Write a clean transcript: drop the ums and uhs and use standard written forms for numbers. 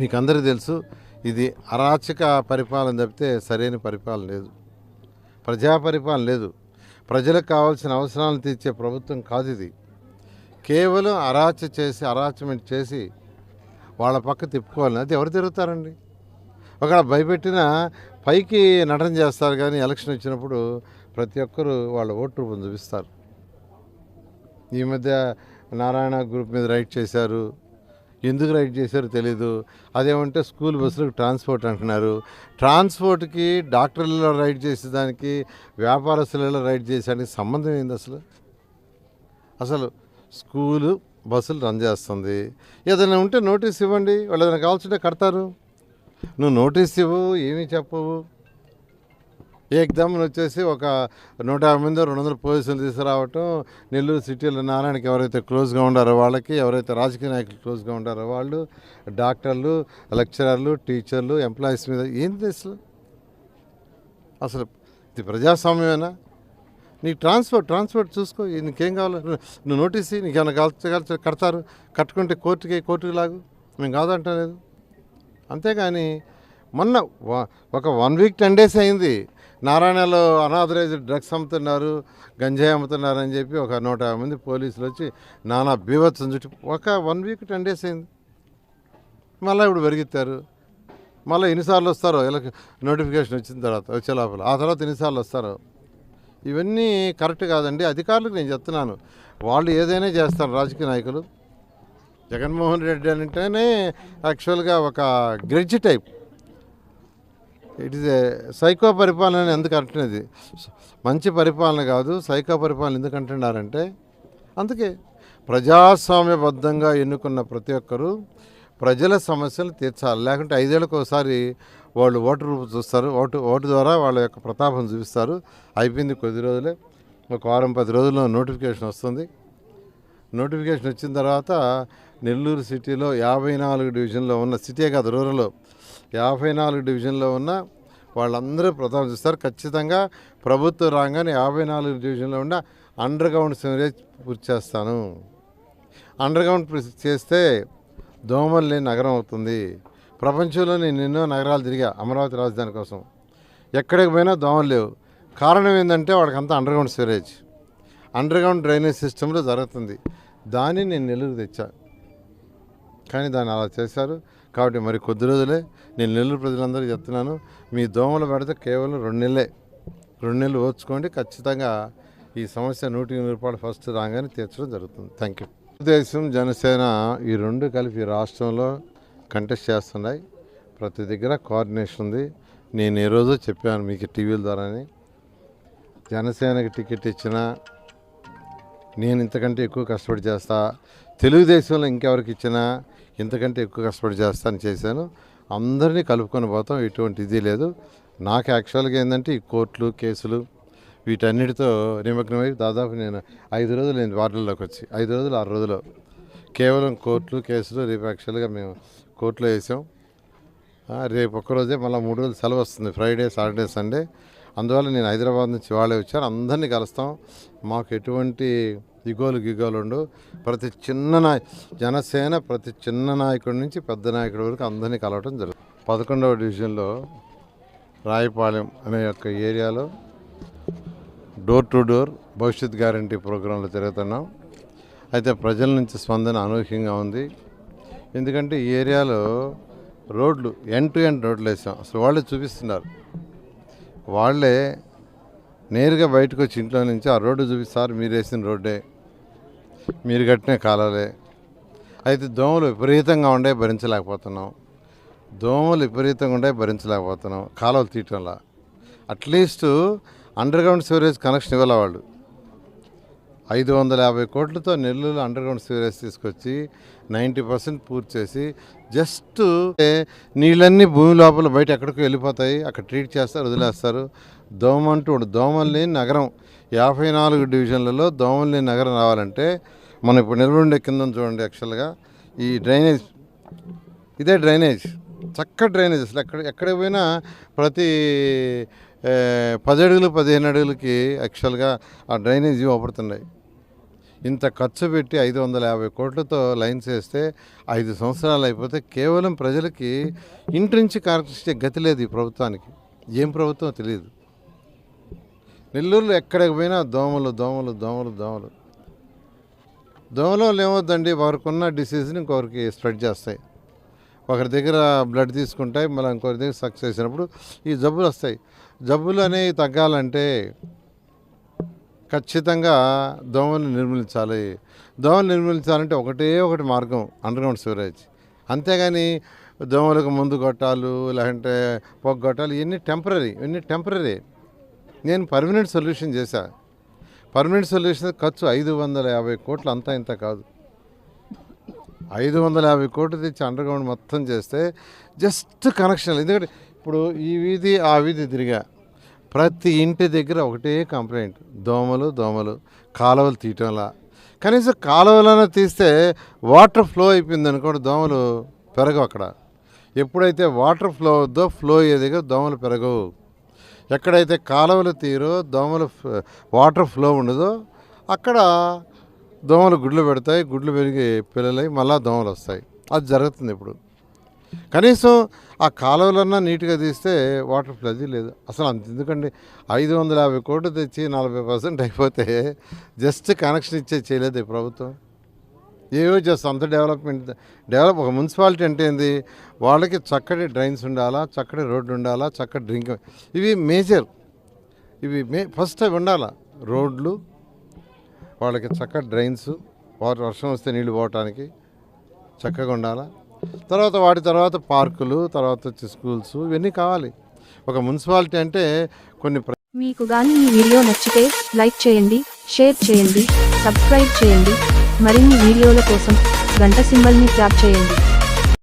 మీకు అందరికీ తెలుసు, ఇది అరాచక పరిపాలన తప్పితే సరైన పరిపాలన లేదు, ప్రజా పరిపాలన లేదు. ప్రజలకు కావాల్సిన అవసరాలను తీర్చే ప్రభుత్వం కాదు ఇది. కేవలం అరాచమెంట్ చేసి వాళ్ళ పక్క తిప్పుకోవాలని, అది ఎవరు తిరుగుతారండి? ఒకవేళ భయపెట్టిన పైకి నటన చేస్తారు, కానీ ఎలక్షన్ వచ్చినప్పుడు ప్రతి ఒక్కరూ వాళ్ళ ఓటు రూపం చూపిస్తారు. ఈ మధ్య నారాయణ గ్రూప్ మీద రైడ్ చేశారు, ఎందుకు రైడ్ చేశారో తెలీదు. అదేమంటే స్కూల్ బస్సులకు ట్రాన్స్పోర్ట్ అంటున్నారు. ట్రాన్స్పోర్ట్కి డాక్టర్లలో రైడ్ చేసేదానికి, వ్యాపారస్తులలో రైడ్ చేసేదానికి సంబంధం ఏంది అసలు స్కూలు బస్సులు రన్ చేస్తుంది. ఏదైనా ఉంటే నోటీస్ ఇవ్వండి, వాళ్ళు ఏదైనా కావాల్సింటే కడతారు. నువ్వు నోటీస్ ఇవ్వు, ఏమీ చెప్పవు. ఏకదమ్ వచ్చేసి ఒక 150 మంది 200 పోలీసులు తీసుకురావటం. నెల్లూరు సిటీలో నారాయణకి ఎవరైతే క్లోజ్గా ఉండారో వాళ్ళకి, ఎవరైతే రాజకీయ నాయకులు క్లోజ్గా ఉండారో వాళ్ళు, డాక్టర్లు, లెక్చరర్లు, టీచర్లు, ఎంప్లాయీస్ మీద ఏంది అసలు ఇది ప్రజాస్వామ్యమేనా? నీకు ట్రాన్స్పోర్ట్ చూసుకో, నీకేం కావాలి నువ్వు నోటీస్ నీకేమైనా కాల్చి కడతారు. కట్టుకుంటే కోర్టుకి లాగు, మేము కాదంటలేదు. అంతేగాని మొన్న ఒక 1 వీక్ 10 days అయింది, నారాయణలో అనాథరైజ్డ్ డ్రగ్స్ అమ్ముతున్నారు, గంజాయి అమ్ముతున్నారు అని చెప్పి ఒక 150 మంది పోలీసులు వచ్చి నానా బీభత్సం చుట్టూ ఒక 1 వీక్ 10 days అయింది. మళ్ళీ ఇప్పుడు పెరిగిస్తారు. మళ్ళీ ఎన్నిసార్లు వస్తారో నోటిఫికేషన్ వచ్చిన తర్వాత, వచ్చే లోపల ఆ తర్వాత ఎన్నిసార్లు వస్తారో. ఇవన్నీ కరెక్ట్ కాదండి. అధికారులకు నేను చెప్తున్నాను, వాళ్ళు ఏదైనా చేస్తారు రాజకీయ నాయకులు. జగన్మోహన్ రెడ్డి అంటేనే యాక్చువల్గా ఒక grudge type. It is a psycho పరిపాలన. ఎందుకు అంటున్నది మంచి పరిపాలన కాదు, సైకో పరిపాలన ఎందుకు అంటున్నారంటే, అందుకే ప్రజాస్వామ్యబద్ధంగా ఎన్నుకున్న ప్రతి ఒక్కరూ ప్రజల సమస్యలు తీర్చాలి. లేకుంటే 5 ఏళ్ళకు ఒకసారి వాళ్ళు ఓటు రూపు చూస్తారు, ఓటు ద్వారా వాళ్ళ యొక్క ప్రతాపం చూపిస్తారు. అయిపోయింది కొద్ది రోజులే, ఒక 10 రోజుల్లో నోటిఫికేషన్ వస్తుంది. నోటిఫికేషన్ వచ్చిన తర్వాత నెల్లూరు సిటీలో 54 డివిజన్లో ఉన్న, సిటీ కాదు రూరల్లో 54 డివిజన్లో ఉన్న వాళ్ళందరూ ప్రతాపం చూస్తారు. ఖచ్చితంగా ప్రభుత్వం రాగానే 54 డివిజన్లో ఉన్న అండర్ గ్రౌండ్ సివరేజ్ పూర్తి చేస్తాను. అండర్ గ్రౌండ్ చేస్తే దోమలు లేని నగరం అవుతుంది. ప్రపంచంలో నేను ఎన్నో నగరాలు తిరిగా అమరావతి రాజధాని కోసం, ఎక్కడికి పోయినా దోమలు లేవు. కారణం ఏంటంటే వాళ్ళకంతా underground sewerage, underground drainage సిస్టంలో జరుగుతుంది. దాన్ని నేను నెల్లూరు తెచ్చా, కానీ దాన్ని అలా చేశారు. కాబట్టి మరి కొద్ది రోజులే నేను నెల్లూరు ప్రజలందరికీ చెప్తున్నాను, మీ దోమలు పెడితే కేవలం 2 నెలలు ఓర్చుకోండి. ఖచ్చితంగా ఈ సమస్య 100% ఫస్ట్ రాగానే తీర్చడం జరుగుతుంది. Thank you. తెలుగుదేశం, జనసేన ఈ 2 కలిపి రాష్ట్రంలో కంటెస్ట్ చేస్తున్నాయి. ప్రతి దగ్గర కోఆర్డినేషన్ ఉంది. నేను ఏ రోజు చెప్పాను మీకు టీవీల ద్వారానే, జనసేనకి టికెట్ ఇచ్చినా నేను ఇంతకంటే ఎక్కువ కష్టపడి చేస్తా, తెలుగుదేశంలో ఇంకెవరికి ఇచ్చినా ఇంతకంటే ఎక్కువ కష్టపడి చేస్తాను చేశాను. అందరినీ కలుపుకొని పోతాం, ఎటువంటి ఇది లేదు. నాకు యాక్చువల్గా ఏంటంటే ఈ కోర్టులు, కేసులు వీటన్నిటితో నిమగ్నమై దాదాపు నేను 5 రోజులు నేను వార్డుల్లోకి వచ్చి 5 రోజులు 6 రోజులు కేవలం కోర్టులు, కేసులు. రేపు యాక్చువల్గా మేము కోర్టులో వేసాం. రేపు ఒక్కరోజే మళ్ళీ 3 రోజులు సెలవు వస్తుంది, ఫ్రైడే, సాటర్డే, సండే. అందువల్ల నేను హైదరాబాద్ నుంచి వాళ్ళే వచ్చాను. అందరినీ కలుస్తాం. మాకు ఎటువంటి గిగోలు ఉండవు. ప్రతి జనసేన ప్రతి చిన్న నాయకుడి నుంచి పెద్ద నాయకుడి వరకు అందరినీ కలవటం జరుగుతుంది. 11వ డివిజన్లో రాయపాలెం అనే యొక్క ఏరియాలో డోర్ టు డోర్ భవిష్యత్ గ్యారంటీ ప్రోగ్రాంలో తిరుగుతున్నాం. అయితే ప్రజల నుంచి స్పందన అనూహ్యంగా ఉంది. ఎందుకంటే ఈ ఏరియాలో రోడ్లు ఎండ్ టు ఎండ్ రోడ్లు వేసాం. అసలు వాళ్ళే చూపిస్తున్నారు, వాళ్ళే నేరుగా బయటకు వచ్చి ఇంట్లో నుంచి ఆ రోడ్డు చూపిస్తారు. మీరు వేసిన రోడ్డే, మీరు కట్టిన కాలాలే. అయితే దోమలు విపరీతంగా ఉండే భరించలేకపోతున్నాం. కాలువలు తీయటంలా. At least underground sewerage connection ఇవ్వాలి వాళ్ళు. 550 కోట్లతో నెల్లూరు అండర్ గ్రౌండ్ సివరేజ్ తీసుకొచ్చి 90% పూర్తి చేసి, జస్ట్ నీళ్ళన్నీ భూమి లోపల బయట ఎక్కడికో వెళ్ళిపోతాయి, అక్కడ ట్రీట్ చేస్తారు, వదిలేస్తారు. దోమలు లేని నగరం 54 డివిజన్లలో దోమలు లేని నగరం రావాలంటే మనం ఇప్పుడు నిలబడి కింద చూడండి. యాక్చువల్గా ఈ డ్రైనేజ్, ఇదే డ్రైనేజ్, చక్కటి డ్రైనేజ్. అసలు ఎక్కడ పోయినా ప్రతి 10 అడుగులు 15 అడుగులకి యాక్చువల్గా ఆ డ్రైనేజ్ అవపడుతున్నాయి. ఇంత ఖర్చు పెట్టి 550 కోట్లతో లైన్స్ వేస్తే 5 సంవత్సరాలు అయిపోతే కేవలం ప్రజలకి ఇంటి నుంచి కరెక్ట్ గతి లేదు ఈ ప్రభుత్వానికి. ఏం ప్రభుత్వం తెలియదు. నెల్లూరులో ఎక్కడికి పోయినా దోమలు దోమలు దోమలు దోమలు. దోమల వల్ల ఏమవుతుందండి, ఒకరికున్న డిసీజ్ని ఇంకొకరికి స్ప్రెడ్ చేస్తాయి. ఒకరి దగ్గర బ్లడ్ తీసుకుంటాయి, మళ్ళీ ఇంకొకరి దగ్గర సక్సెస్ చేసినప్పుడు ఈ జబ్బులు వస్తాయి. జబ్బులు అనేవి తగ్గాలంటే ఖచ్చితంగా దోమలు నిర్మూలించాలి. దోమలు నిర్మూలించాలంటే ఒకటి మార్గం, అండర్గ్రౌండ్ సివరేజ్. అంతేగాని దోమలకు ముందు కొట్టాలు లేదంటే పొగ కొట్టాలు ఇవన్నీ టెంపరీ. నేను పర్మనెంట్ సొల్యూషన్ చేశా. పర్మనెంట్ సొల్యూషన్ ఖర్చు 550 కోట్లు, అంతా ఇంత కాదు. 550 కోట్లు తెచ్చి అండర్గ్రౌండ్ మొత్తం చేస్తే జస్ట్ కనెక్షన్లు. ఎందుకంటే ఇప్పుడు ఈ వీధి ఆ వీధి తిరిగా ప్రతి ఇంటి దగ్గర ఒకటే కంప్లైంట్, దోమలు. కాలువలు తీయటంలా. కనీసం కాలువలను తీస్తే వాటర్ ఫ్లో అయిపోయింది అనుకోండి, దోమలు పెరగవు అక్కడ. ఎప్పుడైతే వాటర్ ఫ్లో అవుద్దో, ఫ్లో అయ్యే దగ్గర దోమలు పెరగవు. ఎక్కడైతే కాలువలు తీరో, దోమలు వాటర్ ఫ్లో ఉండదో అక్కడ దోమలు గుడ్లు పెడతాయి. గుడ్లు పెరిగి పిల్లలై మళ్ళీ దోమలు వస్తాయి. అది జరుగుతుంది ఇప్పుడు. కనీసం ఆ కాలువలన్నా నీట్గా తీస్తే వాటర్ ఫ్లో అది లేదు అసలు. అంత ఎందుకండి 550 కోట్లు తెచ్చి 40% అయిపోతే జస్ట్ కనెక్షన్ చేయలేదు ఈ ప్రభుత్వం. ఏవో చేస్తాం అంత డెవలప్. ఒక మున్సిపాలిటీ అంటే ఏంది, వాళ్ళకి చక్కటి డ్రైన్స్ ఉండాలా, చక్కటి రోడ్డు ఉండాలా, చక్కటి డ్రింక్, ఇవి మేజర్. ఫస్ట్ అవి ఉండాలా, రోడ్లు, వాళ్ళకి చక్కటి డ్రైన్స్, వర్షం వస్తే నీళ్లు పోవటానికి చక్కగా ఉండాలా. తర్వాత పార్కులు, తర్వాత వచ్చి స్కూల్స్, ఇవన్నీ కావాలి. ఒక మున్సిపాలిటీ అంటే కొన్ని. మీకు గాని ఈ వీడియో నచ్చితే లైక్ చేయండి, షేర్ చేయండి, సబ్స్క్రైబ్ చేయండి. మరిన్ని వీడియోల కోసం గంట సింబల్ని ట్యాప్ చేయండి.